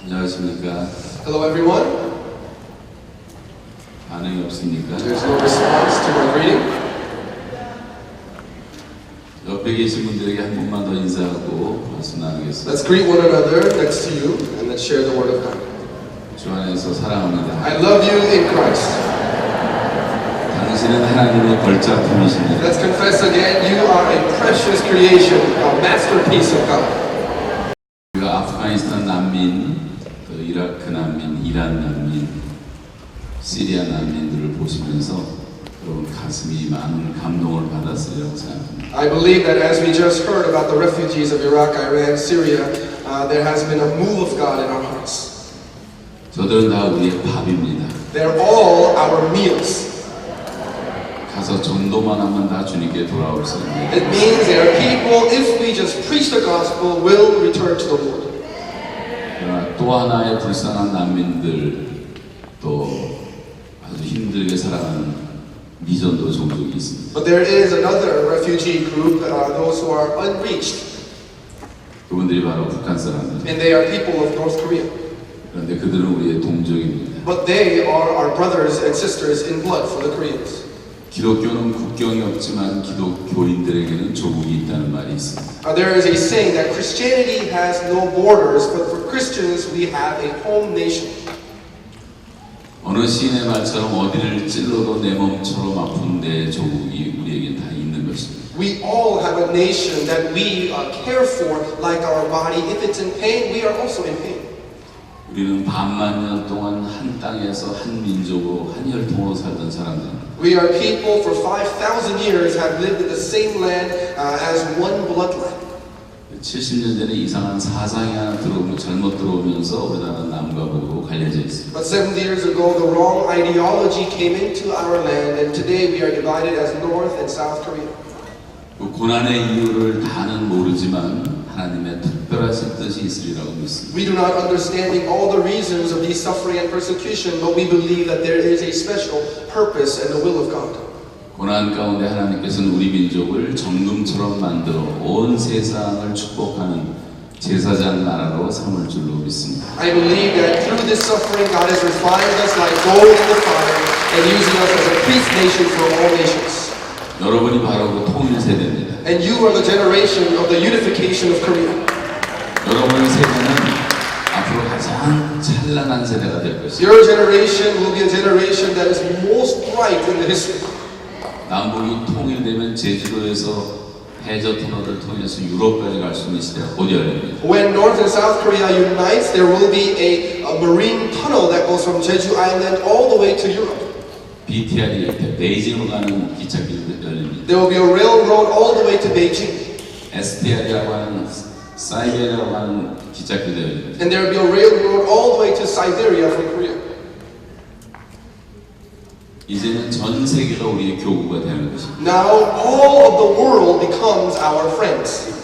안녕하십니까? Hello everyone. 반응이 없습니까? There's no response to my greeting. 옆에 계신 분들에게 한 번만 더 인사하고 말씀 나누겠습니다. Let's greet one another next to you and let's share the word of God. 주 안에서 사랑합니다. I love you in Christ. 당신은 하나님의 걸작품이십니다. Let's confess again, you are a precious creation, a masterpiece of God. 우리가 아프가니스탄 난민, 또 이라크 난민, 이란 난민, 시리아 난민들을 보시면서 여러분 가슴이 많은 감동을 받았으리라고 생각합니다. I believe that as we just heard about the refugees of Iraq, Iran, Syria, there has been a move of God in our hearts. 저들은 다 우리의 밥입니다. They're all our meals. 가서 전도만 하면 다 주님께 돌아올 수 있습니다. It means there are people, if we just preach the gospel, will return to the Lord. 그러나 또 하나의 불쌍한 난민들, 또 아주 힘들게 살아가는 미전도 종족이 있습니다. But there is another refugee group, those who are unreached, 그분들이 바로 북한 사람들. and they are people of North Korea. 그런데 그들은 우리의 동족입니다. But they are our brothers and sisters in blood for the Koreans. 기독교는 국경이 없지만 기독교인들에게는 조국이 있다는 말이 있습니다. There is a saying that Christianity has no borders, but for Christians we have a home nation. 어느 시인의 말처럼 어디를 찔러도 내 몸처럼 아픈 내 조국이 우리에게 다 있는 것입니다. We all have a nation that we care for like our body. If it's in pain, we are also in pain. 우리는 반만 년 동안 한 땅에서 한 민족으로 한 혈통으로 살던 사람들입니다. We are people for 5,000 years have lived in the same land as one bloodline. 70년 전에 이상한 사상이 하나 잘못 들어오면서 우리나라는 남과 북으로 갈려져 있습니다. But 70 years ago, the wrong ideology came into our land, and today we are divided as North and South Korea. 그 고난의 이유를 다는 모르지만 하나님의 특별하신 뜻이 있으리라고 믿습니다. We do not understand all the reasons of these suffering and persecution, but we believe that there is a special purpose and the will of God. 고난 가운데 하나님께서는 우리 민족을 정금처럼 만들어 온 세상을 축복하는 제사장 나라로 삼을 줄로 믿습니다. I believe that through this suffering, God has refined us like gold in the fire and using us as a priest nation for all nations. 여러분이 바로 그 통일 세대입니다. And you are the generation of the unification of Korea. 여러분의 세대는 앞으로 가장 찬란한 세대가 될 것입니다. Your generation will be a generation that is most bright in the history. 남북이 통일되면 제주도에서 해저 터널을 통해서 유럽까지 갈 수 있는 시대가 곧 열립니다. When North and South Korea unites, there will be a marine tunnel that goes from Jeju Island all the way to Europe. BTR이 옆에 베이징으로 가는 기차길이 열립니다. There will be a railroad all the way to Beijing. STR이라고 하는 사이베리아라고 하는 기차길도 열립니다. And there will be a railroad all the way to Siberia from Korea. 이제는 전 세계가 우리의 교구가 되는 것입니다. Now all of the world becomes our friends.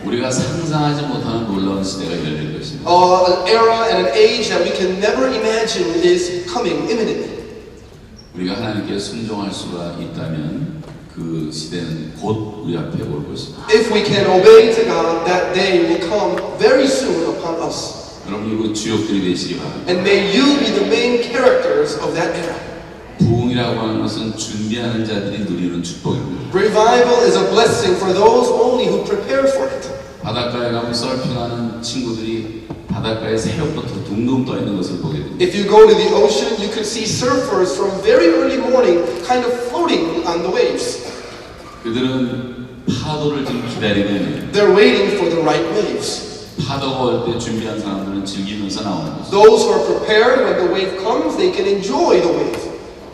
우리가 상상하지 못하는 놀라운 시대가 열릴 것입니다. An era and an age that we can never imagine is coming imminently. 우리가 하나님께 순종할 수가 있다면 그 시대는 곧 우리 앞에 올 것입니다. If we can obey to God, that day will come very soon upon us. 여러분이 그 주역들이 되시기 바랍니다. And may you be the main characters of that era. 부흥이라고 하는 것은 준비하는 자들이 누리는 축복입니다. Revival is a blessing for those only who prepare for it. 바닷가에 가면 서핑하는 친구들이 바닷가에 새벽부터 둥둥 떠 있는 것을 보게 됩니다. If you go to the ocean, you can see surfers from very early morning kind of floating on the waves. 그들은 파도를 지금 기다리고 있는. They're waiting for the right waves. 파도가 올 때 준비한 사람들은 즐기면서 나오는 것입니다. Those who are prepared when the wave comes, they can enjoy the wave.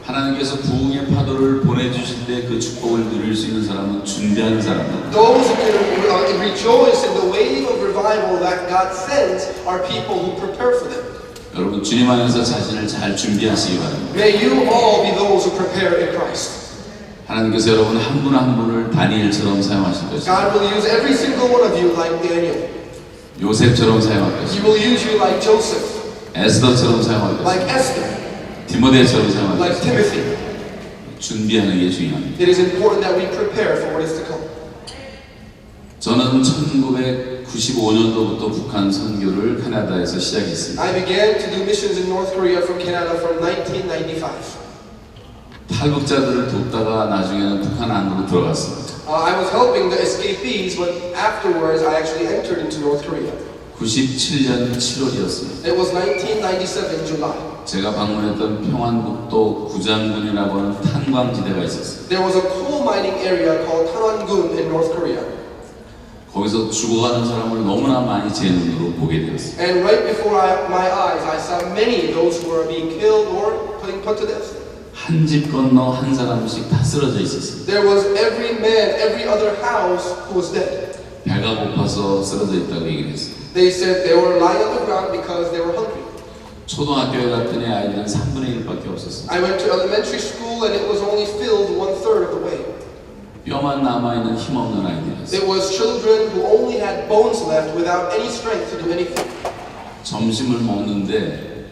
하나님께서 부흥의 파도를 보내주실 때 그 축복을 누릴 수 있는 사람은 준비하는 사람들. Those who can rejoice in the wave of revival that God sends are people who prepare for them. 여러분 주님 안에서 자신을 잘 준비하시기 바랍니다. May you all be those who prepare in Christ. 하나님께서 여러분 한 분 한 분을 다니엘처럼 사용하실 것입니다. God will use every single one of you like Daniel. 요셉처럼 사용할 He 것입니다. will use you like Joseph, 에스더처럼 사용할 like 것입니다. Esther, 디모데처럼 사용할 like 것입니다. Timothy. 준비하는 게 중요합니다. It is important that we prepare for what is to come. 저는 1995년도부터 북한 선교를 캐나다에서 시작했습니다. I began to do missions in North Korea from Canada from 1995. 탈북자들을 돕다가 나중에는 북한 안으로 들어갔습니다. I was helping the escapees, but afterwards I actually entered into North Korea. 97년 7월이었습니다. It was 1997 July. 제가 방문했던 평안북도 구장군이라고 하는 탄광지대가 있었어요. There was a coal mining area called Tanwan-gun in North Korea. 거기서 죽어가는 사람을 너무나 많이 제 눈으로 보게 되었어요. And right before my eyes, I saw many of those who were being killed or being put to death. 한 집 건너 한 사람씩 다 쓰러져 있었어요. There was every man, every other house who was dead. 배가 고파서 쓰러져 있다고 얘기를 했어요. They said they were lying on the ground because they were hungry. 초등학교에 갔더니 아이들은 3분의 1밖에 없었어요. I went to elementary school and it was only filled 1/3 of the way. 뼈만 남아있는 힘없는 아이들이었어요. It was children who only had bones left without any strength to do anything. 점심을 먹는데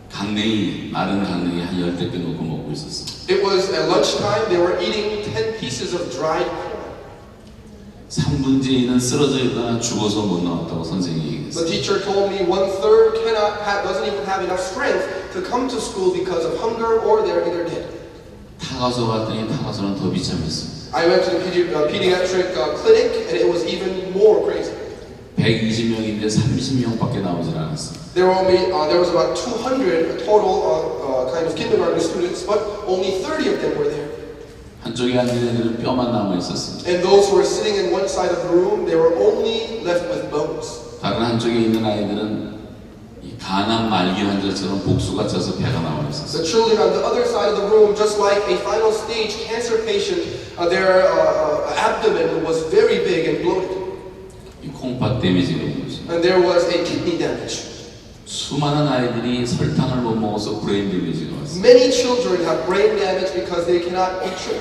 강냉이, 마른 강냉이 한 10개 놓고 먹고 있었어요. It was at lunchtime, they were eating 10 pieces of dried corn. 3분의 2는 쓰러져 있거나 죽어서 못 나왔다고 선생님이 The 얘기했어요. teacher told me 1/3 doesn't even have enough strength to come to school because of hunger or they're either dead. 타가서 갔더니 타가서는 더 비참했어요. I went to the pediatric clinic and it was even more crazy. 120명인데 30명밖에 나오질 않았어요. There was about 200 total kind of kindergarten students, but only 30 of them were there. 한쪽에 앉은 애들은 뼈만 남아 있었습니다. And those who were sitting in one side of the room, they were only left with bones. 다른 한쪽에 있는 아이들은 이 간암 말기 환자처럼 복수가 쳐서 배가 나와 있었어요. The children on the other side of the room, just like a final stage cancer patient, their abdomen was very big and bloated. 이 콩팥 데미지가 온 거죠. And there was a kidney damage. 수많은 아이들이 설탕을 못 먹어서 브레인 데미지가 왔어요. Many children have brain damage because they cannot eat sugar.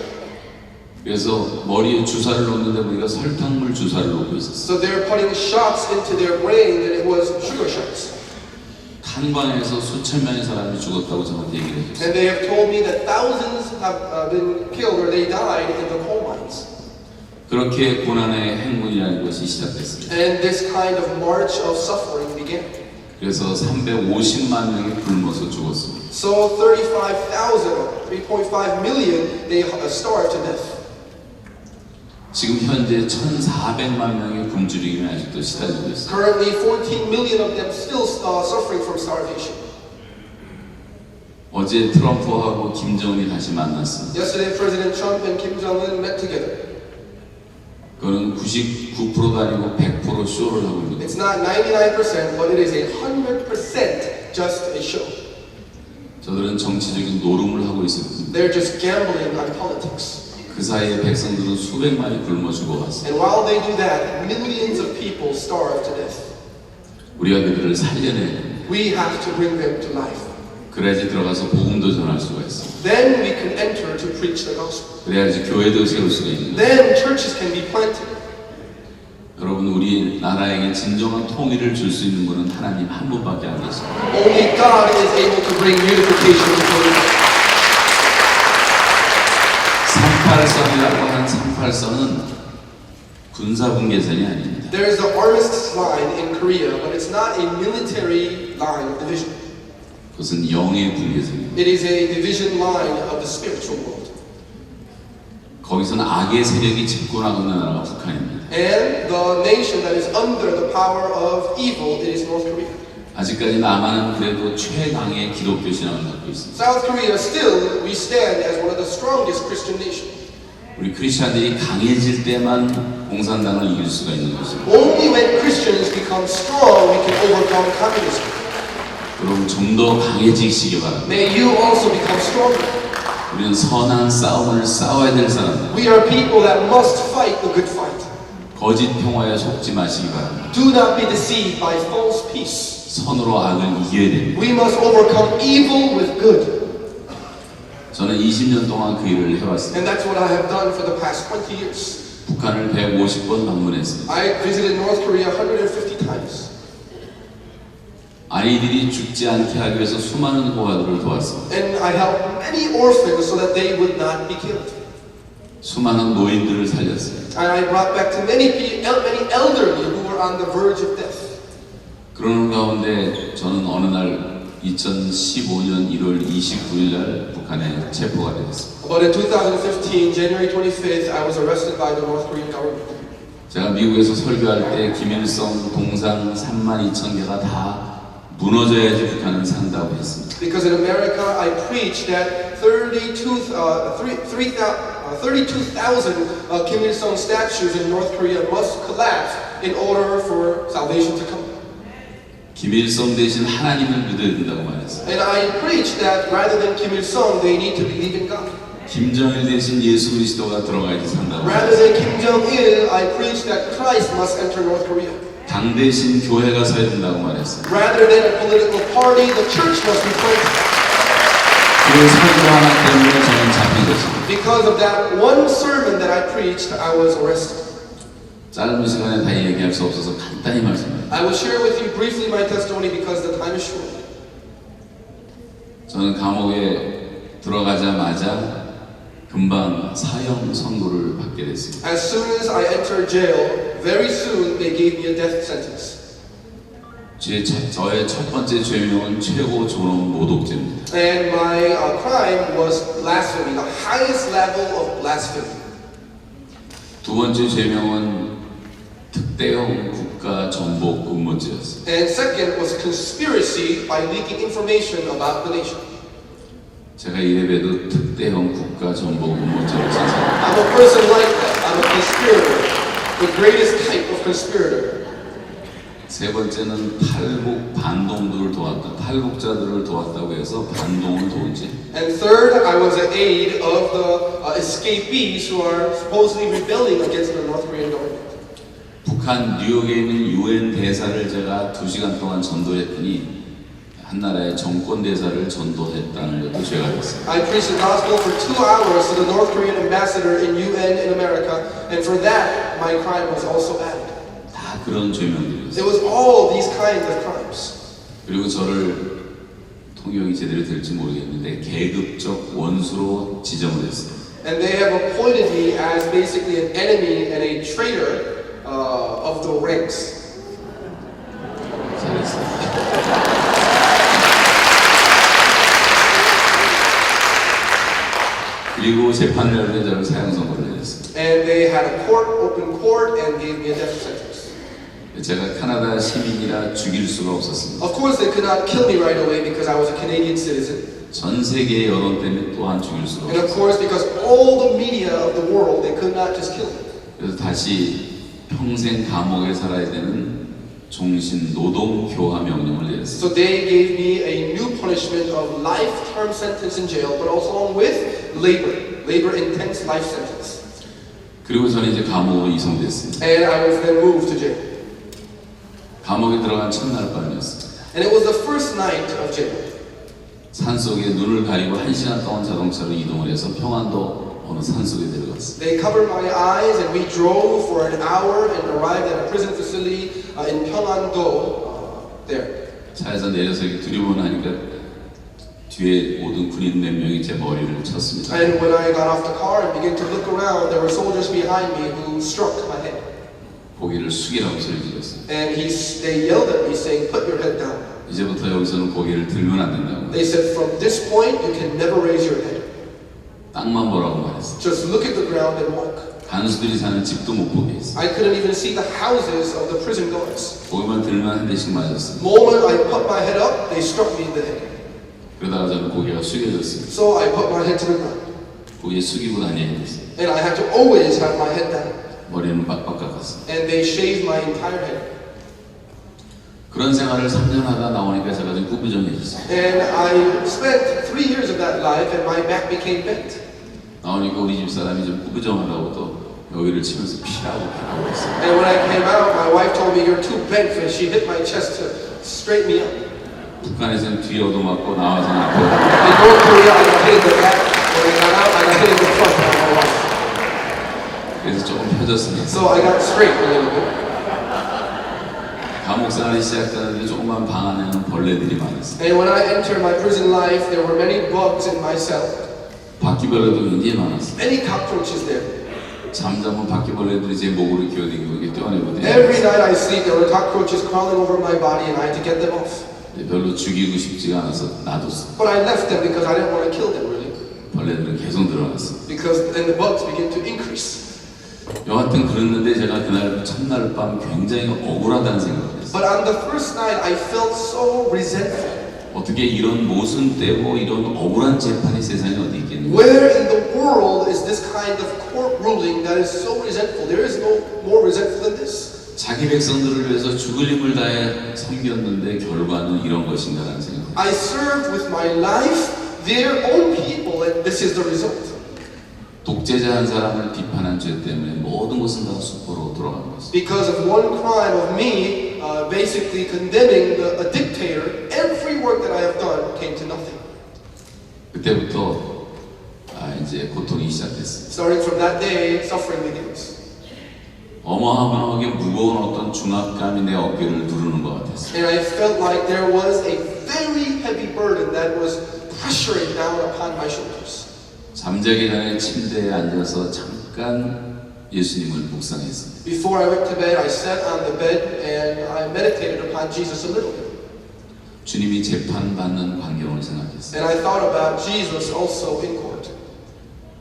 그래서 머리에 주사를 놓는데 보니까 설탕물 주사를 놓고 있었어요. So they're putting shots into their brain and it was sugar shots. 탄광에서 수천 명의 사람이 죽었다고 저한테 얘기를 해줬어요. And they have told me that thousands have been killed or they died in the coal mines. 그렇게 고난의 행군이라는 것이 시작됐습니다. And this kind of march of suffering began. 그래서 350만 명이 굶어서 죽었습니다. So 3.5 million, they starved to death. 지금 현재 1,400만 명의 굶주림에 아직도 시달리고 있습니다. Currently, 14 million of them still suffering from starvation. 어제 트럼프하고 김정은이 다시 만났습니다. Yesterday, President Trump and Kim Jong-un met together. 그거는 99%도 아니고 100% 쇼를 하고 있는 거예요. It's not 99%, but it is 100% just a show. 저들은 정치적인 노름을 하고 있습니다. They're just gambling on politics. 그 사이에 백성들은 수백만이 굶어 죽어갔어요. And while they do that, millions of people starve to death. 우리가 그들을 살려내야 됩니다. We have to bring them to life. 그래야지 들어가서 복음도 전할 수가 있어요. Then we can enter to preach the gospel. 그래야지 교회도 세울 수가 있는 거예요. Then churches can be planted. 여러분, 우리 나라에게 진정한 통일을 줄 수 있는 분은 하나님 한 분밖에 안 계십니다. Only God is able to bring unification to the world. 38선이라고 하는 38선은 군사분계선이 아닙니다. There is the armistice line in Korea, but it's not a military line of division. 그것은 영의 분계선입니다. It is a division line of the spiritual world. 거기서는 악의 세력이 집권하고 있는 나라가 북한입니다. And the nation that is under the power of evil is North Korea. 아직까지 남한은 그래도 최강의 기독교 신앙을 갖고 있습니다. South Korea still, we stand as one of the strongest Christian nations. 우리 크리스천들이 강해질 때만 공산당을 이길 수가 있는 것입니다. Only when Christians become strong, we can overcome communism. 여러분 좀 더 강해지시기 바랍니다. May you also become stronger. 우리는 선한 싸움을 싸워야 될 사람들. We are people that must fight the good fight. 거짓 평화에 속지 마시기 바랍니다. Do not be deceived by false peace. 선으로 악을 이겨야 됩니다. We must overcome evil with good. 저는 20년 동안 그 일을 해왔습니다. And that's what I have done for the past 20 years. 북한을 150번 방문했습니다. I visited North Korea 150 times. 아이들이 죽지 않게 하기 위해서 수많은 고아들을 도왔습니다. And I helped many orphans so that they would not be killed. 수많은 노인들을 살렸어요. And I brought back to many elderly who were on the verge of death. 그러는 가운데 저는 어느 날 2015년 1월 29일 날 북한에 체포가 되었습니다. But in 2015, January 25th, I was arrested by the North Korean government. 제가 미국에서 설교할 때 김일성 동상 32,000개가 다 무너져야지 북한은 산다고 했습니다. Because in America, I preached that 32,000 Kim Il-sung statues in North Korea must collapse in order for salvation to come. 김일성 대신 하나님을 믿어야 된다고 말했어요. And I preached that rather than Kim Il-sung, they need to believe in God. 김정일 대신 예수 그리스도가 들어가야지 산다고 Rather 말했어요. than Kim Jong-il, I preached that Christ must enter North Korea. 당 대신 교회가 서야 된다고 말했어요. Rather than a political party, the church must be planted. 그 설교 하나 때문에 저는 잡힌 것입니다. Because of that one sermon that I preached, I was arrested. 짧은 시간에 다 얘기할 수 없어서 간단히 말씀드립니다. I will share with you briefly my testimony because the time is short. 저는 감옥에 들어가자마자 금방 사형 선고를 받게 됐습니다. As soon as I entered jail, very soon they gave me a death sentence. 저의 첫 번째 죄명은 최고 존엄 모독죄입니다. And my crime was blasphemy, the highest level of blasphemy. 두 번째 죄명은 특대형 국가 정보 음모죄였습니다. And second was conspiracy by leaking information about the nation. 제가 이래봬도 특대형 국가 정보 음모죄를 진짜. I'm a person like that. I'm a conspirator, the greatest type of conspirator. 세 번째는 탈북 반동들을 도왔다. 탈북자들을 도왔다고 해서 반동을 도운 죄. And third, I was an aide of the escapees who are supposedly rebelling against the North Korean government. 북한 뉴욕에 있는 UN 대사를 제가 2시간 동안 전도했더니 한 나라의 정권 대사를 전도했다는 것도 죄가 됐어요. I preached the gospel for 2 hours to the North Korean ambassador in UN in America, and for that, my crime was also added. 다 그런 죄명들이었어요. It was all these kinds of crimes. 그리고 저를 통역이 제대로 될지 모르겠는데 계급적 원수로 지정을 했어요. And they have appointed me as basically an enemy and a traitor of the ranks. 잘했어요. 그리고 재판을 열때 저를 사형 선고를 내렸어요. And they had a open court, and gave me a death sentence. 제가 카나다 시민이라 죽일 수가 없었습니다. Of course, they could not kill me right away because I was a Canadian citizen. 전 세계의 여론 때문에 또한 죽일 수가 And of 없었어요. course, because all the media of the world, they could not just kill me. 그래서 다시 평생 감옥에 살아야 되는 종신 노동 교화 명령을 내렸어요. So they gave me a new punishment of lifetime sentence in jail, but also along with labor intense life sentence. 그리고 저는 이제 감옥으로 이송됐습니다. And I was then moved to jail. 감옥에 들어간 첫날 밤이었습니다. And it was the first night of jail. 산속에 눈을 가리고 1시간 동안 자동차로 이동을 해서 평안도 어느 산속에 들어갔어요. They covered my eyes, and we drove for an hour and arrived at a prison facility in Pyeongang-do there. 차에서 내려서 이렇게 두려워하니까 뒤에 모든 군인 몇 명이 제 머리를 쳤습니다. And when I got off the car and began to look around, there were soldiers behind me who struck my head. 고개를 숙이라고 소리 질렀어요. And they yelled at me saying, "Put your head down." 이제부터 여기서는 고개를 들면 안 된다고. They said, "From this point, you can never raise your head. 땅만 보라고 말했어요. Just look at the ground and walk." 간수들이 사는 집도 못 보게 했어요. I couldn't even see the houses of the prison guards. 고개만 들면 한 대씩 맞았어요. The moment I put my head up, they struck me in the head. 그러다가 저는 고개가 숙여졌어요. So I put my head to the ground. 고개 숙이고 다녀야 됐어요. And I had to always have my head down. 머리는 빡빡 깎았어요. And they shaved my entire head. 그런 생활을 3년 하다 나오니까 제가 좀 꾸부정해졌어요. And I spent 3 years of that life, and my back became bent. 나오니까 우리 집 사람이 좀 꾸부정하다고 또 여기를 치면서 피라고 했어요. And when I came out, my wife told me, "You're too bent," and she hit my chest to straighten me up. 북한에서는 뒤에 얻어맞고 나와서는 앞에. In North Korea, I got hit in the back. When I got out, I got hit in the front by my wife. 그래서 조금 펴졌습니다. So I got straight a little bit. 감옥 생활이 시작되는데 조그만 방 안에는 벌레들이 많았어요. And when I entered my prison life, there were many bugs in my cell. 바퀴벌레도 굉장히 많았어요. Many cockroaches there. 잠자면 바퀴벌레들이 제 목으로 기어다니고 이렇게 떼어내거든요. Every night I sleep, there were cockroaches crawling over my body and I had to get them off. 별로 죽이고 싶지가 않아서 놔뒀어. But I left them because I didn't want to kill them really. 벌레들은 계속 늘어났어. Because then the bugs begin to increase. 여하튼 그랬는데 제가 그날 첫날 밤 굉장히 억울하다는 생각을 했어요. But on the first night I felt so resentful. 어떻게 이런 모순되고 이런 억울한 재판이 세상에 어디 있겠는가? Where in the world is this kind of court ruling that is so resentful? There is no more resentful than this. 자기 백성들을 위해서 죽을 힘을 다해 섬겼는데 결과는 이런 것인가라는 생각. I served with my life their own people and this is the result. 독재자 한 사람을 비판한 죄 때문에 모든 것은 다 수포로 돌아간 것입니다. Because of one crime of me, basically condemning a dictator, every work that I have done came to nothing. 그때부터 이제 고통이 시작됐어요. Starting from that day, suffering begins. 어마어마하게 무거운 어떤 중압감이 내 어깨를 누르는 것 같았어요. And I felt like there was a very heavy burden that was pressuring down upon my shoulders. 잠자기 전에 침대에 앉아서 잠깐 예수님을 묵상했습니다. Before I went to bed, I sat on the bed and I meditated upon Jesus a little bit. 주님이 재판받는 광경을 생각했어요. And I thought about Jesus also in court.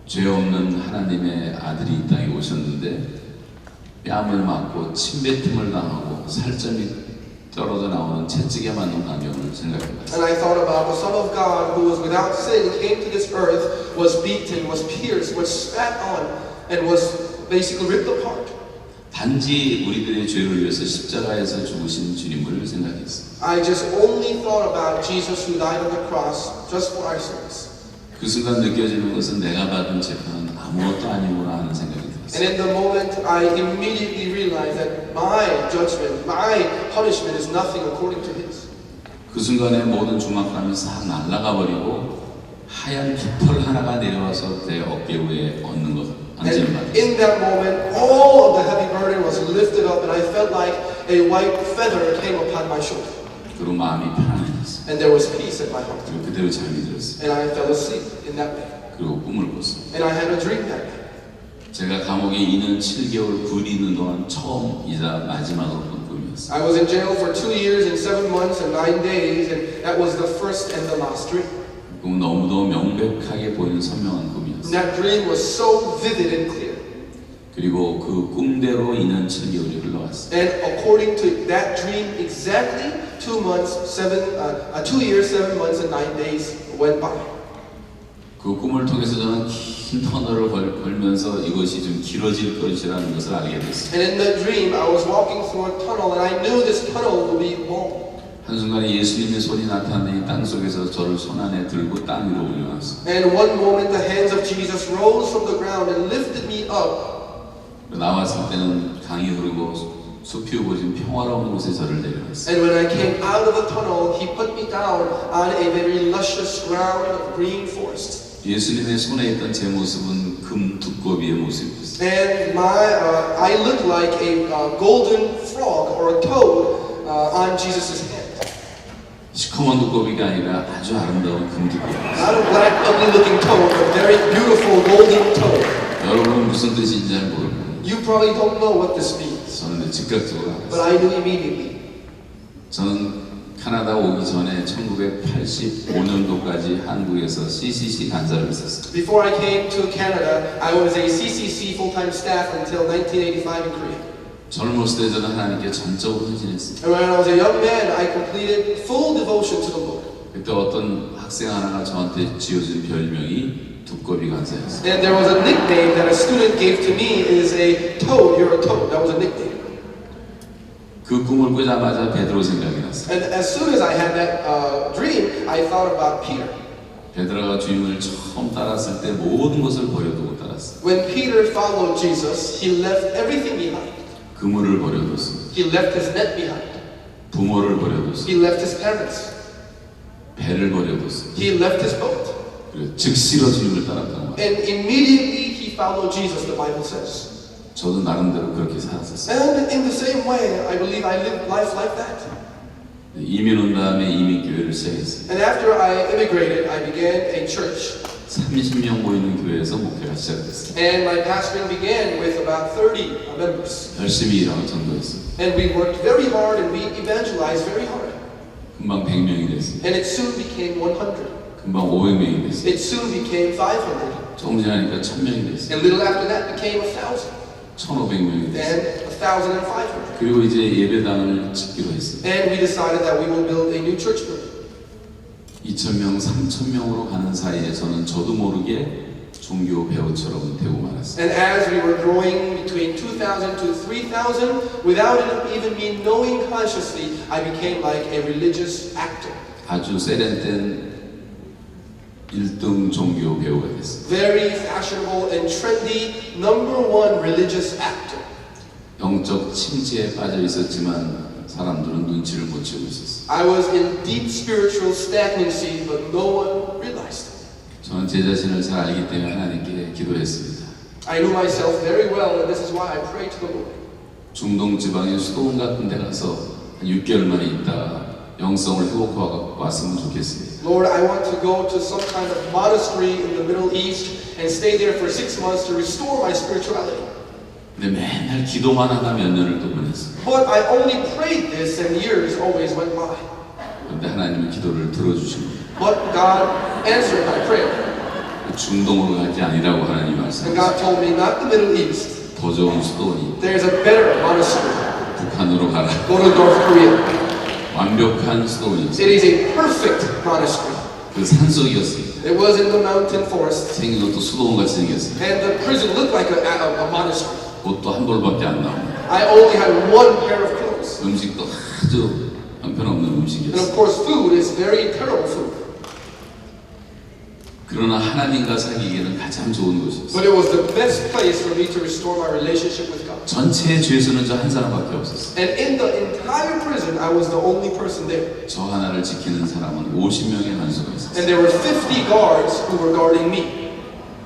죄 없는 하나님의 아들이 이 땅에 오셨는데 뺨을 맞고 침뱉음을 당하고 살점이 떨어져 나오는 채찍에 맞는 광경을 생각해봤어요. And I thought about the Son of God who was without sin, came to this earth, was beaten, was pierced, was spat on, and was basically ripped apart. 단지 우리들의 죄를 위해서 십자가에서 죽으신 주님을 생각했어요. I just only thought about Jesus who died on the cross just for our sins. 그 순간 느껴지는 것은 내가 받은 재판은 아무것도 아니구나 하는 생각이 들었어요. And in the moment, I immediately realized that my judgment, my punishment is nothing according to His. 그 순간에 모든 중압감이 싹 날아가 버리고 하얀 깃털 하나가 내려와서 내 어깨 위에 얹는 것, 앉는 And 것. in that moment, all of the heavy burden was lifted up, and I felt like a white feather came upon my shoulder. 그리고 마음이 편안해졌어요. And there was peace in my heart. 그리고 그대로 잠이 들었어요. And I fell asleep in that bed. 그리고 꿈을 꿨어요. And I had a dream that night. 제가 감옥에 2년 7개월 굴이 있는 동안 처음이자 마지막으로 꾼 꿈이었어요. I was in jail for 2 years and 7 months and 9 days, and that was the first and the last dream. 꿈은 너무도 명백하게 보이는 선명한 And 꿈이었어요. that dream was so vivid and clear. 그리고 그 꿈대로 2년 7개월이 흘러갔어요. And according to that dream, exactly 2 years, 7 months, and 9 days went by. 그 꿈을 통해서 저는 긴 터널을 걸면서 이것이 좀 길어질 것이라는 것을 알게 됐어요. And in the dream, I was walking through a tunnel, and I knew this tunnel would be long. 한순간에 예수님의 손이 나타나니 땅속에서 저를 손 안에 들고 땅 위로 올려놨어요. And one moment, the hands of Jesus rose from the ground and lifted me up. 나왔을 때는 강이 흐르고 숲이 우거진 평화로운 곳에 저를 내려놨어요. And when I came out of the tunnel, He put me down on a very luscious ground of green forest. 예수님의 손에 있던 제 모습은 금 두꺼비의 모습이었어요. And I looked like a golden frog or a toad on Jesus' hand. 시커먼 두꺼비가 아니라 아주 아름다운 금 두꺼비였어요. Not a black, ugly-looking toad, but very beautiful golden toad. 여러분은 무슨 뜻인지 잘 모를 거예요. You probably don't know what this means, 저는 즉각적으로 but 알았어요. I knew immediately. 저는 캐나다 오기 전에 1985년도까지 한국에서 CCC 간사를 했었어요. Before I came to Canada, I was a CCC full-time staff until 1985 in Korea. 젊었을 때 저는 하나님께 전적으로 헌신했어요. And when I was a young man, I completed full devotion to the Lord. 그때 어떤 학생 하나가 저한테 지어준 별명이 두꺼비 간사였어요. And there was a nickname that a student gave to me is a toad. You're a toad. That was a nickname. 그 꿈을 꾸자마자 베드로 생각이 났어요. And as soon as I had that dream, I thought about Peter. 베드로가 주님을 처음 따랐을 때 모든 것을 버려두고 따랐어요. When Peter followed Jesus, he left everything behind. 그물을 버려뒀어요. He left his net behind. 부모를 버려뒀어요. He left his parents. 배를 버려뒀어요. He left his boat. 그리고 즉시로 주님을 따랐다고 말해요. And immediately he followed Jesus, the Bible says. 저도 나름대로 그렇게 살았었어요. And in the same way, I believe I lived life like that. 이민 온 다음에 이민교회를 시작했어요. And after I immigrated, I began a church 30명 모이는 교회에서 목회가 시작됐어요. And my pastoring began with about 30 members. 열심히 일하고 전도했어요. And we worked very hard and we evangelized very hard. 금방 100명이 됐어요. And it soon became 100. 금방 500명이 됐어요. It soon became 500. 조금 지나니까 1000명이 됐어요. And little after that became 1,000. 1500명이 됐어요. And 1,500. 그리고 이제 예배당을 짓기로 했어요. And we decided that we will build a new church building. 2000명, 3000명으로 가는 사이에 저도 모르게 종교 배우처럼 되고 말았어요. And as we were growing between 2,000 to 3,000, without even me knowing consciously, I became like a religious actor. 아주 세련된 1등 종교 배우가 됐어요. Very fashionable and trendy, #1 religious actor. 영적 침체에 빠져 있었지만 사람들은 눈치를 못 채고 있었어요. I was in deep spiritual stagnancy, but no one realized it. 저는 제 자신을 잘 알기 때문에 하나님께 기도했습니다. I knew myself very well, and this is why I prayed to the Lord. 중동 지방의 수도원 같은 데 가서 한 6개월만 있다 영성을 회복하고 왔으면 좋겠습니다. Lord, I want to go to some kind of monastery in the Middle East and stay there for 6 months to restore my spirituality. 근데 맨날 기도만 하다 몇 년을 또 보냈어요. But I only prayed this and years always went by. 그런데 하나님은 기도를 들어주신 거예요. But God answered my prayer. 중동으로 갈 게 아니라고 하나님 And 말씀하셨어요. God told me, not the Middle East. 더 좋은 수도원이 There's a better monastery. 북한으로 가라. Go to North Korea. 완벽한 수도원이었어요. It is a perfect monastery. 그 산속이었어요. It was in the mountain forest. 생긴 것도 수도원같이 생겼어요. And the prison looked like a monastery. 옷도 한 벌밖에 안 나옵니다. I only had one pair of clothes. 음식도 아주 형편없는 And 음식이었어요. of course, food is very terrible food. 그러나 하나님과 사귀기에는 가장 좋은 곳이었어요. But it was the best place for me to restore my relationship with God. 전체 죄수는 저 한 사람밖에 없었어요. And in the entire prison, I was the only person there. 저 하나를 지키는 사람은 50명의 간수가 있었어요. And there were 50 guards who were guarding me.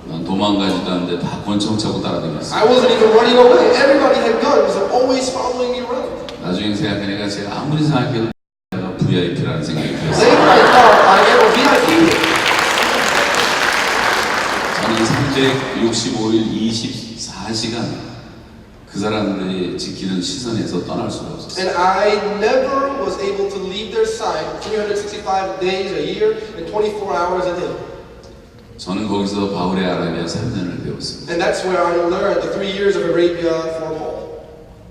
난 도망가지도 않는데 다 권총 차고 따라다녔어요. I wasn't even running away. Everybody had guns and always following me around. 나중에 생각하니까 제가 아무리 생각해도 내가 VIP라는 생각이 들었어요. Later I thought I am a VIP. 저는 365일 24시간 그 사람들이 지키는 시선에서 떠날 수가 없었어요. And I never was able to leave their side 365 days a year and 24 hours a day. 저는 거기서 바울의 아라비아 3년을 배웠습니다. And that's where I learned the 3 years of Arabia for Paul.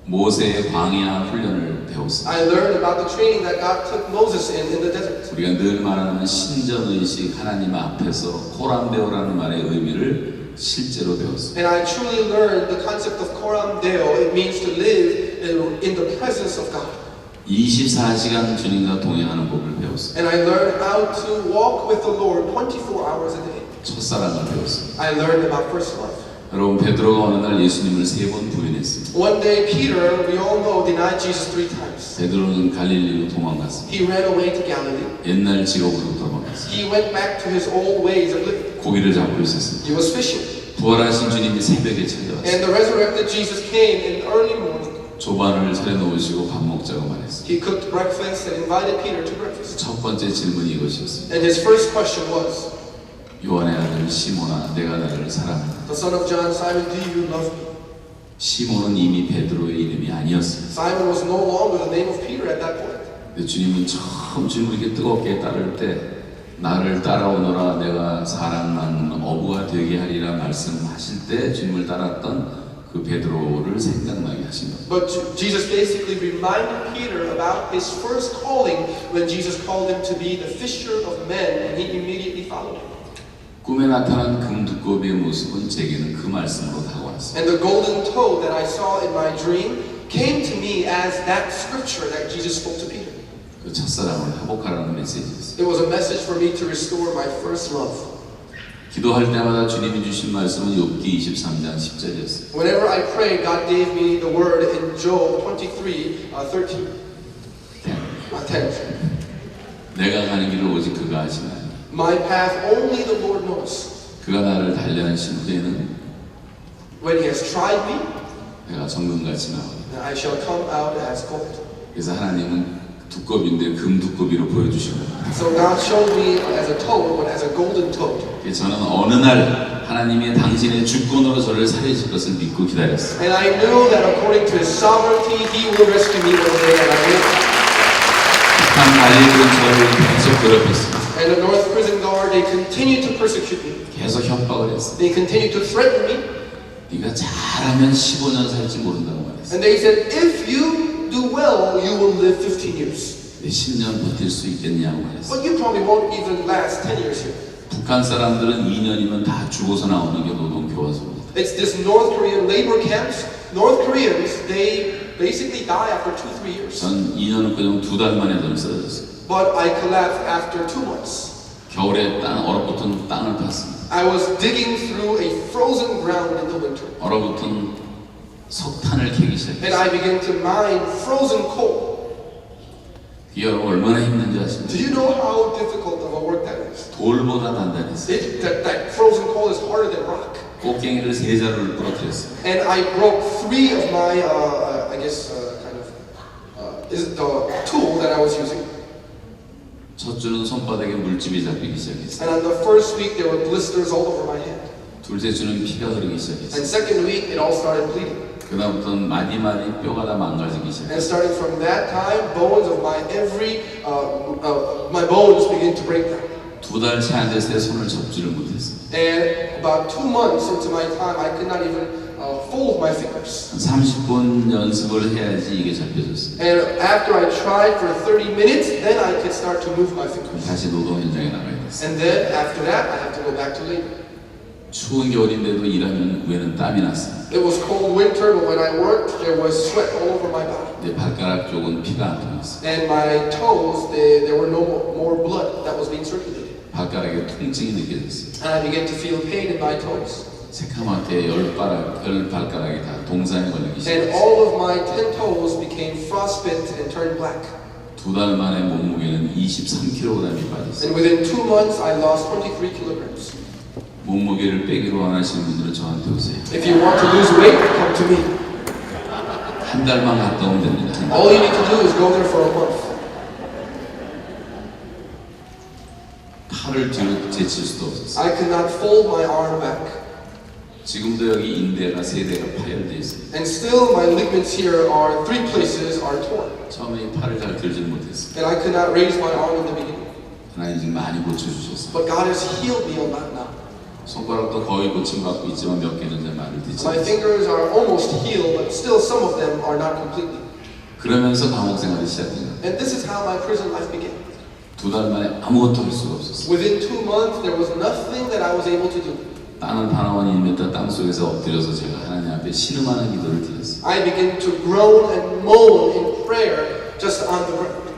모세의 광야 훈련을 배웠습니다. I learned about the training that God took Moses in the desert. 우리가 늘 말하는 신전의식 하나님 앞에서 코란데오라는 말의 의미를 실제로 배웠습니다. And I truly learned the concept of Koram Deo. It means to live in the presence of God. 24시간 주님과 동행하는 법을 배웠습니다. And I learned how to walk with the Lord 24 hours a day. 첫사랑을 배웠습니다. I learned about first love. 여러분 베드로가 어느 날 예수님을 3번 부인했습니다. One day Peter, we all know, denied Jesus 3 times. 베드로는 갈릴리로 도망갔습니다. He ran away to Galilee. 옛날 직업으로 도망갔습니다. He went back to his old ways of living. 고기를 잡고 있었습니다. He was fishing. 부활하신 주님이 새벽에 찾아왔습니다. And the resurrected Jesus came in early morning. 조반을 차려놓으시고 밥 먹자고 말했습니다. He cooked breakfast and invited Peter to breakfast. 첫 번째 질문이 이것이었습니다. And his first question was, 요한의 아들 시몬아 내가 나를 사랑하나? the son of John, Simon, do you love me? 시몬은 이미 베드로의 이름이 아니었습니다. Simon was no longer the name of Peter at that point. 근데 주님은 처음 주님을 이렇게 뜨겁게 따를 때 나를 따라오너라 내가 사랑하는 어부가 되게 하리라 말씀하실 때 주님을 따랐던 그 베드로를 생각나게 하신 겁니다. But Jesus basically reminded Peter about his first calling when Jesus called him to be the fisher of men, and he immediately followed him. 꿈에 나타난 금두꺼비의 모습은 제게는 그 말씀으로 다가왔습니다. And the golden toad that I saw in my dream came to me as that scripture that Jesus spoke to Peter. 그 첫사랑을 회복하라는 메시지였어요. It was a message for me to restore my first love. 기도할 때마다 주님이 주신 말씀은 욥기 23장 10절이었어요. Whenever I prayed, God gave me the word in Job 23:13. 10. 내가 가는 길을 오직 그가 아시나니 My path only the Lord knows. 그가 나를 단련하신 후에는 When He has tried me, 내가 정금같이 나오리. then I shall come out as gold. 그래서 하나님은 두꺼비인데 금 두꺼비로 보여주시고 So God showed me as a toad, but as a golden toad. 저는 어느 날 하나님이 당신의 주권으로 저를 살리실 것을 믿고 기다렸어요. And I knew that according to His sovereignty, He will rescue me one day, and I will. 북한 관리들은 저를 계속 괴롭혔습니다. And the North Prison Guard, they continued to persecute me. 계속 협박을 했어요. They continued to threaten me. 네가 잘하면 15년 살지 모른다고 말했어요. And they said, if you do well, you will live 15 years. 10년 버틸 수 있겠냐고 말했어요. But you probably won't even last 10 years here. 북한 사람들은 2년이면 다 죽어서 나오는 게 노동교화소입니다. It's this North Korean labor camps. North Koreans, they basically die after 2-3 years. 전 2년은 그냥 2달 만에 좀 쓰러졌어요. But I collapsed after 2 months. 겨울에 얼어붙은 땅을 팠습니다. I was digging through a frozen ground in the winter. 얼어붙은 석탄을 캐기 And 시작했어요. I began to mine frozen coal. 이 여러분 얼마나 힘든지 Do 아십니까? you know how difficult of a work that is? 돌보다 단단했어요. That frozen coal is harder than rock. 꽃갱이를 3자루를 부러뜨렸어요. And I broke 3 of my, is the tool that I was using. 첫 주는 손바닥에 물집이 잡히기 시작했어요. And on the first week, there were blisters all over my hand. 둘째 주는 피가 흐르기 시작했어요. And second week, it all started bleeding. 그다음부터는 마디마디 뼈가 다 망가지기 시작했어요. And starting from that time, bones of my bones began to break down. 2달 채 안 됐을 때 손을 접지를 못했어요. And about 2 months into my time, I could not even fold my fingers. 30분 연습을 해야지 이게 잡혀졌어요. And after I tried for 30 minutes, then I could start to move my fingers. 다시 노동 현장에 나가야 됐어요. And then after that, I have to go back to labor. 추운 겨울인데도 일하면 위에는 땀이 났어요. It was cold winter, but when I worked, there was sweat all over my body. 내 발가락 쪽은 피가 안 통했어요. And my toes, there were no more blood that was being circulated. 발가락에 통증이 느껴졌어요. And I began to feel pain in my toes. 새카맣게 열 발가락이 다 동상에 걸리기 And 시작했어요. all of my 10 toes became frostbitten and turned black. 2달 만에 몸무게는 23kg이 빠졌어요. And within 2 months, I lost 23 kilograms. 몸무게를 빼기로 원하시는 분들은 저한테 오세요. If you want to lose weight, come to me. 한 달만 갔다 오면 됩니다. All you need to do is go there for a month. 팔을 뒤로 제칠 수도 없었어요. I could not fold my arm back. 지금도 여기 인대가 3대가 파열되어 있어요. And still, my ligaments here are 3 places are torn. 처음에 이 팔을 잘 들지를 못했어요. And I could not raise my arm in the beginning. 하나님 지금 많이 고쳐주셨어요. But God has healed me a lot now. 손가락도 거의 고침받고 있지만 몇 개는 잘 말을 듣지 My 않았어요. fingers are almost healed, but still some of them are not completely. 그러면서 감옥 생활이 시작된 거예요. And this is how my prison life began. 2달 만에 아무것도 할 수가 없었어요. Within 2 months, there was nothing that I was able to do. 땅을 파나원 1m 땅 속에서 엎드려서 제가 하나님 앞에 신음하는 기도를 드렸어요. I began to groan and moan in prayer just on the ground.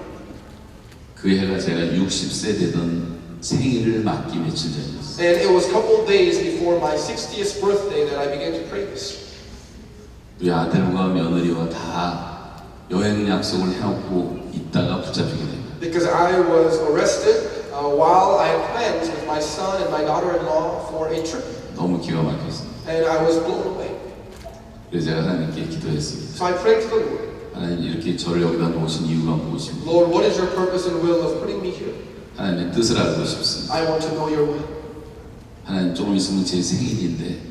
그 해가 제가 60세 되던 생일을 맞기 며칠 전이었어요. And it was a couple of days before my 60th birthday that I began to pray this. 우리 아들과 며느리와 다 여행 약속을 해놓고 있다가 붙잡히게 됩니다. Because I was arrested while I had plans with my son and my daughter-in-law for a trip. 너무 기가 막혔습니다. And I was blown away. 그래서 제가 하나님께 기도했습니다. So I prayed to the Lord. 하나님 이렇게 저를 여기다 놓으신 이유가 무엇입니까? Lord, what is your purpose and will of putting me here? 하나님의 뜻을 알고 싶습니다. I want to know your will. 하나님 조금 있으면 제 생일인데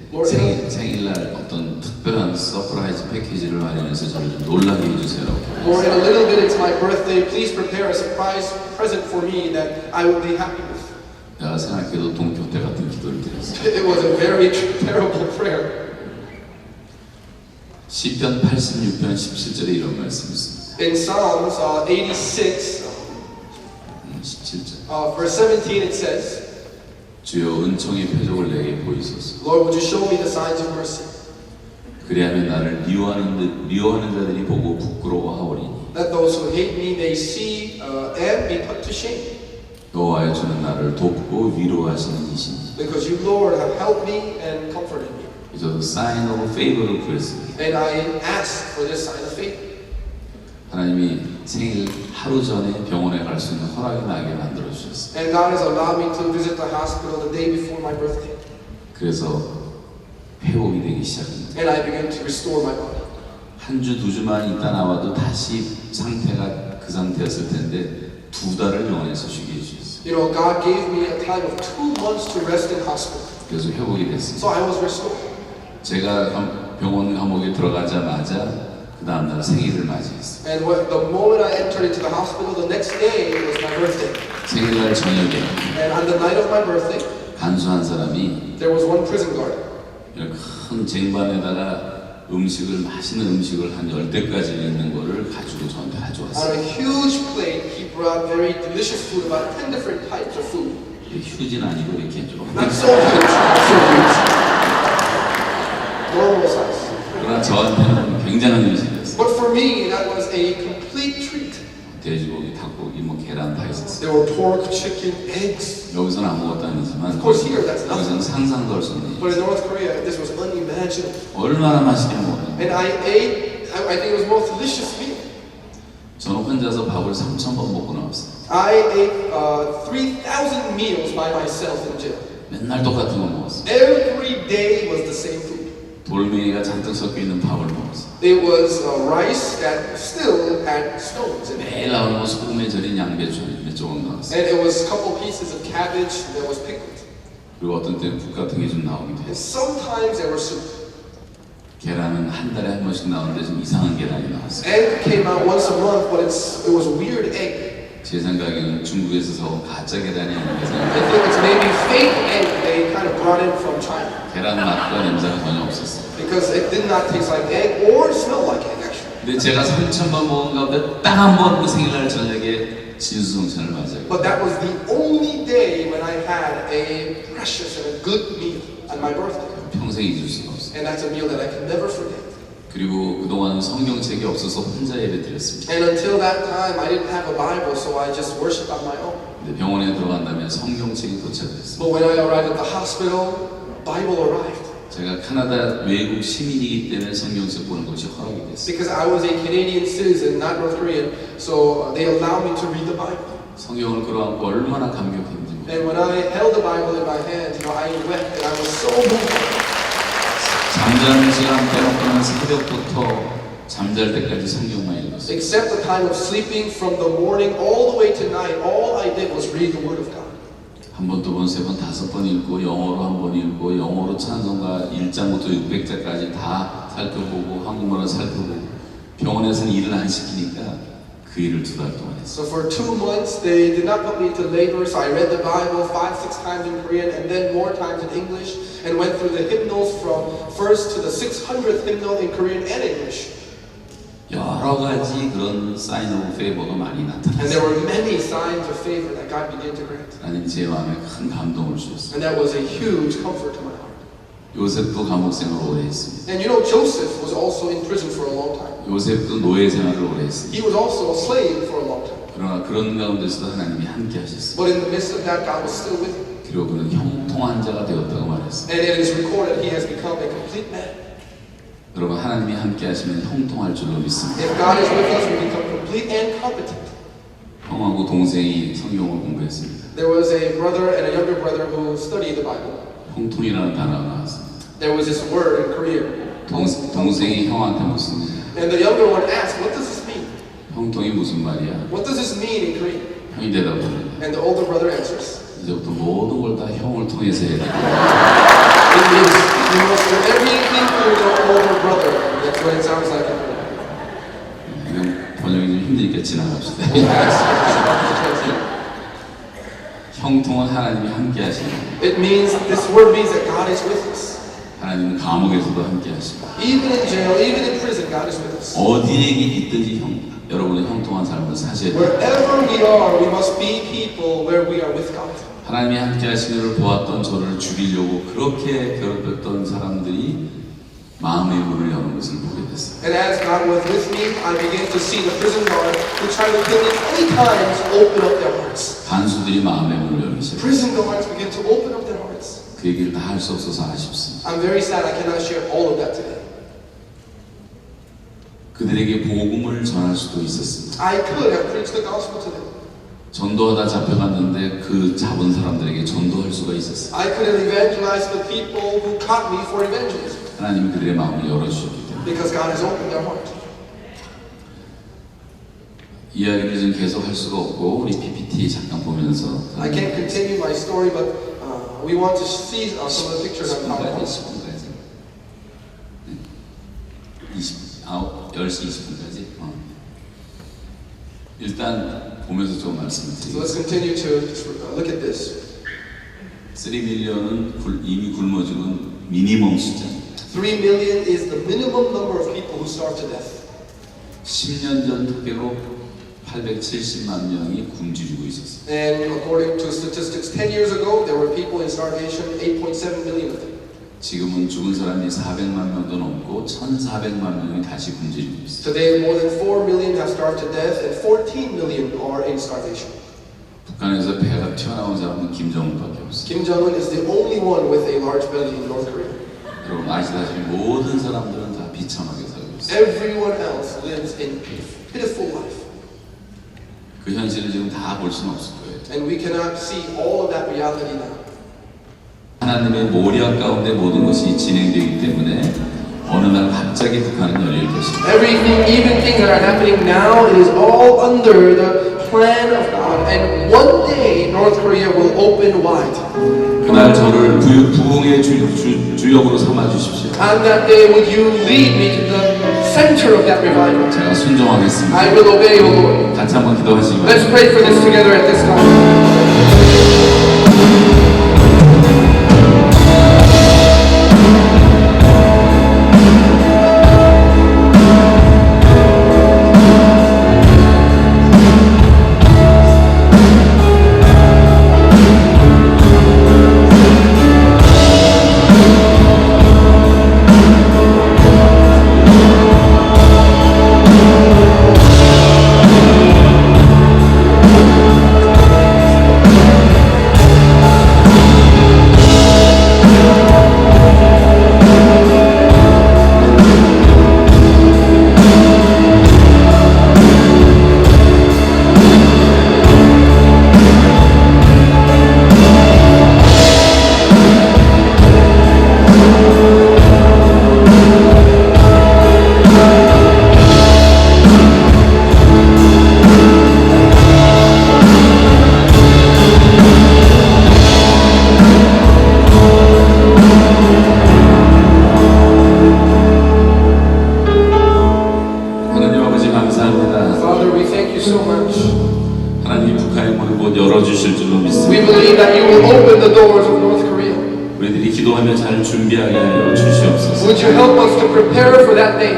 생일날 어떤 특별한 서프라이즈 패키지를 마련해서 저를 좀 놀라게 해주세요라고. Lord, in a little bit it's my birthday. Please prepare a surprise present for me that I will be happy with. 내가 생각해도 동교태 같은 기도를 드렸어요. It was a very terrible prayer. 시편 86편 17절에 이런 말씀이 있습니다. In Psalms 86, 17절. verse 17, it says, 주여 은총의 표적을 내게 보이소서. Lord, would you show me the signs of mercy? 그리하면 나를 미워하는 자들이 보고 부끄러워하오리니. That those who hate me may see and be put to shame. 여호와여 주는 나를 돕고 위로하시는 이시니. Because you, Lord, have helped me and comforted me. 저도 sign of favor를 구했습니다. And I asked for this sign of faith. 하나님이 생일 하루 전에 병원에 갈 수 있는 허락이 나게 만들어 주셨어요. And God has allowed me to visit the hospital the day before my birthday. 그래서 회복이 되기 시작합니다. And I began to restore my body. 한 주, 2주만 있다 나와도 다시 상태가 그 상태였을 텐데 2달을 병원에서 쉬게 해주셨어요. You know, God gave me a time of 2 months to rest in hospital. 그래서 회복이 됐습니다. So I was restored. 제가 병원 감옥에 들어가자마자 그 다음날 생일을 맞이했어요. And the moment I entered into the hospital, the next day was my birthday. 생일날 저녁에 And on the night of my birthday, 간수한 사람이 there was one prison guard. 이런 큰 쟁반에다가 맛있는 음식을 한 10대까지 있는 거를 가지고 저한테 On 가져왔어요. a huge plate, he brought very delicious food, about 10 different types of food. 이게 휴지는 아니고 이렇게 좀 Not so huge, not so huge. Normal size. 그러나 저한테는 굉장한 음식이었어요. But for me, that was a complete treat. 돼지고기, 닭고기, 계란 다 있었어요. There were pork, chicken, eggs. 여기서는 아무것도 아니지만 Of course, here that's 여기서는 nothing. 상상도 할 수 없는 But in North Korea, this was unimaginable. 얼마나 맛있게 먹었는지. And I ate, I think it was the most delicious meal. 저는 혼자서 밥을 3,000번 먹고 나왔어요. I ate 3,000 meals by myself in jail. 맨날 똑같은 거 먹었어요. Every day was the same food. 돌멩이가 잔뜩 섞여 있는 밥을 먹었어요. It was rice that still had stones in it. 매일 나오는 거 소금에 절인 양배추 몇 조각 나왔어요. And it was a couple pieces of cabbage that was pickled. 그리고 어떤 때는 국 같은 게 좀 나오기도 And 했어요. sometimes there was soup. 계란은 한 달에 한 번씩 나오는데 좀 이상한 계란이 나왔어요. Egg came out once a month, but it was a weird egg. 제 생각에는 중국에서 사온 가짜 계란이 아닌가 I 생각해요. think it's maybe fake egg they kind of brought in from China. 계란 맛과 냄새가 전혀 없었어요. Because it did not taste like egg or smell like egg, actually. 근데 제가 3,000번 먹은 가운데 딱 한 번 그 생일날 저녁에 진수성찬을 맞아요. But that was the only day when I had a precious and a good meal on my birthday. 평생 잊을 수가 없어요. And that's a meal that I can never forget. 그리고 그동안은 성경책이 없어서 혼자 예배 드렸습니다. And until that time, I didn't have a Bible, so I just worshiped on my own. 근데 병원에 들어간 다음에 성경책이 도착했어요. But when I arrived at the hospital, Bible arrived. 제가 카나다 외국 시민이기 때문에 성경책 보는 것이 허락이 됐어요. Because I was a Canadian citizen, not North Korean, so they allowed me to read the Bible. 성경을 끌어안고 얼마나 감격했는지 몰라요. And when I held the Bible in my hand, I wept and I was so moved. 잠자는 시간 빼놓고는 새벽부터 잠잘 때까지 성경만 읽었어요. Except the time of sleeping from the morning all the way to night, all I did was read the Word of God. 한 번, 두 번, 세 번, 5번 읽고 영어로 한 번 읽고 영어로 찬송가 1장부터 600장까지 다 살펴보고 한국말을 살펴보고 병원에서는 일을 안 시키니까 그 일을 2달 동안 했어요. So for 2 months, they did not put me to labor, so I read the Bible 5-6 times in Korean and then more times in English and went through the hymnals from 1st to the 600th hymnal in Korean and English. 여러 가지 그런 사인 오브 페이버가 많이 And there 나타났어요. were many signs of favor that God began to grant. 하나님 제 마음에 큰 감동을 주셨어요. And that was a huge comfort to my heart. 요셉도 감옥 생활을 오래 했습니다. And you know, Joseph was also in prison for a long time. 요셉도 노예 생활을 오래 했습니다. He was also a slave for a long time. 그러나 그런 가운데서도 하나님이 함께 하셨어요. But in the midst of that, God was still with him. 그리고 그는 형통한 자가 되었다고 말했어요. And it is recorded he has become a complete man. 여러분 하나님이 함께 하시면 형통할 줄로 믿습니다. If God is with us, we become complete and competent. 형하고 동생이 성경을 공부했습니다. There was a brother and a younger brother who studied the Bible. 형통이라는 단어가 나왔습니다. There was this word in Korean. 동생이 형한테 묻습니다. And the younger one asked, what does this mean? 형통이 무슨 말이야? What does this mean in Korean? 형이 대답합니다. And the older brother answers, 이제부터 모든 걸 다 형을 통해서 해야 돼. it means you must do everything through your older brother. That's what it sounds like in Korean. 이건 번역이 좀 힘드니까 지나갑시다. We'll ask to translate. 형통은 하나님이 함께 하시는 It means, this word means that God is with us. 하나님은 감옥에서도 함께 하시고 Even in jail, even in prison, God is with us. 어디에 있든지 여러분은 형통한 삶을 사셔야 돼요. Wherever we are, we must be people where we are with God. 하나님이 함께 하시는 보았던 저를 죽이려고 그렇게 괴롭혔던 사람들이 마음의 문을 여는 것을 보게 됐어요. And as God was with me, I began to see the prison guard who tried to kill me many times open up their hearts. 간수들이 마음의 문을 열기 시작했어요. Prison guards began to open up their hearts. 그 얘기를 다 할 수 없어서 아쉽습니다. I'm very sad I cannot share all of that today. 그들에게 복음을 전할 수도 있었습니다. I could have preached the gospel to them. 전도하다 잡혀갔는데 그 잡은 사람들에게 전도할 수가 있었어요. I could have evangelized the people who caught me for evangelism. 하나님이 그들의 마음을 열어주셨기 때문에 Because God has opened their heart. 이야기를 좀 계속 할 수가 없고 우리 PPT 잠깐 보면서 I can't continue my story, but we want to see some of the pictures on 10분까지 PowerPoint. 10분까지 10시 20분까지 일단 보면서 좀 말씀을 So let's 드리겠습니다. continue to just, look at this. 3밀리언은 이미 굶어 죽은 미니멈 숫자입니다. 3 million is the minimum number of people who starve to death. 10년 전 통계로 870만 명이 굶주리고 있었어요. And according to statistics 10 years ago, there were people in starvation, 8.7 million of them. 지금은 죽은 사람이 400만 명도 넘고 1,400만 명이 다시 굶주리고 있어요. Today, more than 4 million have starved to death, and 14 million are in starvation. 북한에서 배가 튀어나온 사람은 김정은밖에 없어요. Kim Jong-un is the only one with a large belly in North Korea. 여러분 아시다시피 모든 사람들은 다 비참하게 살고 있어요. Everyone else lives in a pitiful life. 그 현실을 지금 다 볼 수는 없을 거예요. And we cannot see all of that reality now. 하나님의 모략 가운데 모든 것이 진행되기 때문에 어느 날 갑자기 북한은 열릴 것입니다. Everything, even things that are happening now, it is all under the plan of God. And one day, North Korea will open wide. 그날 저를 부흥의 주역으로 삼아 주십시오. On that day, would you lead me to the center of that revival? 제가 순종하겠습니다. I will obey, O Lord. 같이 한번 기도하시기 Let's 바랍니다. pray for this together at this time. Father, we thank you so much. 하나님이 북한의 문을 곧 열어주실 줄로 We 믿습니다. believe that you will open the doors of North Korea. 우리들이 기도하며 잘 준비하게 하여 주시옵소서. Would you help us to prepare for that day?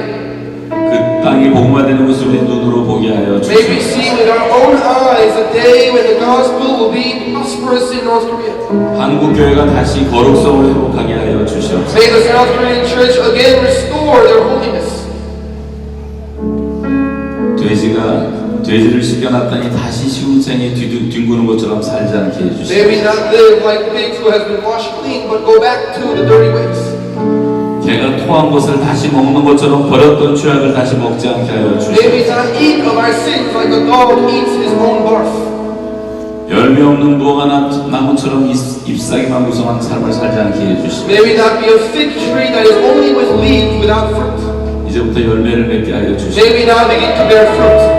그 땅이 복음화되는 것을 우리 눈으로 보게 하여 May we 주시옵소서. see with our own eyes a day when the gospel will be prosperous in North Korea. 한국 교회가 다시 거룩성을 회복하게 하여 주시옵소서. May the South Korean church again restore their holiness. 돼지를 씻겨놨더니 다시 시궁창에 뒹구는 것처럼 살지 않게 해주시옵소서. May we not live like pigs who has been washed clean, but go back to the dirty ways. 개가 토한 것을 다시 먹는 것처럼 버렸던 죄악을 다시 먹지 않게 하여 May 주시옵소서. we not eat of our sins like a dog eats his own barf. 열매 없는 무화과 나무처럼 잎사귀만 무성한 삶을 살지 않게 해주시옵소서. May we not be a fig tree that is only with leaves without fruit. 이제부터 열매를 맺게 하여 주시옵소서. May we now begin to bear fruit.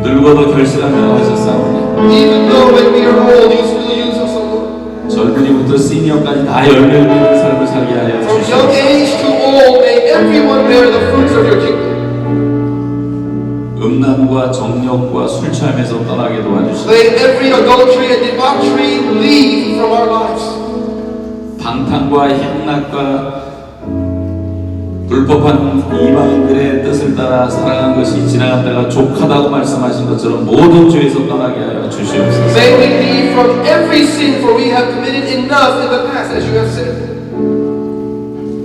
늙어도 결실하며 하셨사오니 Even though when we are old, you still use us, O Lord. 젊은이부터 시니어까지 다 열매를 맺는 삶을 살게 하여 From young 주시옵소서. age to old, may everyone bear the fruits of your kingdom. 음란과 정욕과 술 취함에서 떠나게 도와주시옵소서. May every adultery and debauchery leave from our lives. 방탕과 향락과 불법한 이방인들의 뜻을 따라 살아간 것이 지나갔다가 족하다고 말씀하신 것처럼 모든 죄에서 떠나게 하여 주시옵소서. May we leave from every sin, for we have committed enough in the past, as you have said.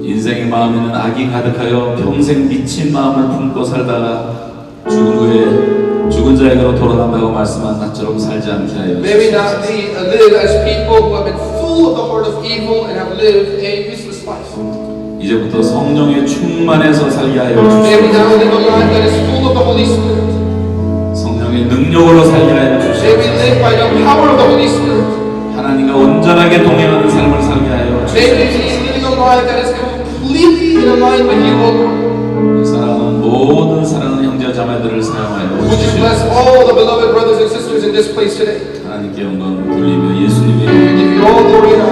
인생의 마음에는 악이 가득하여 평생 미친 마음을 품고 살다가 죽은 후에 죽은 자에게로 돌아간다고 말씀한 것처럼 살지 않게 하여 May we 주시옵소서. not live as people who have been full of the heart of evil and have lived a useless life. 이제부터 성령의 충만해서 살게 하여 May we 주시옵소서. now live a life that is full of the Holy Spirit. 성령의 능력으로 살게 하여 May we 주시옵소서. live by the power of the Holy Spirit. 하나님과 온전하게 동행하는 삶을 살게 하여 May we 주시옵소서. be living a life that is completely in alignment with you, O Lord. 사랑하는 모든 사랑하는 형제 자매들을 사용하여 Would you 주시옵소서. bless all the beloved brothers and sisters in this place today? 하나님께 영광을 돌리며 예수님의 We give you all glory and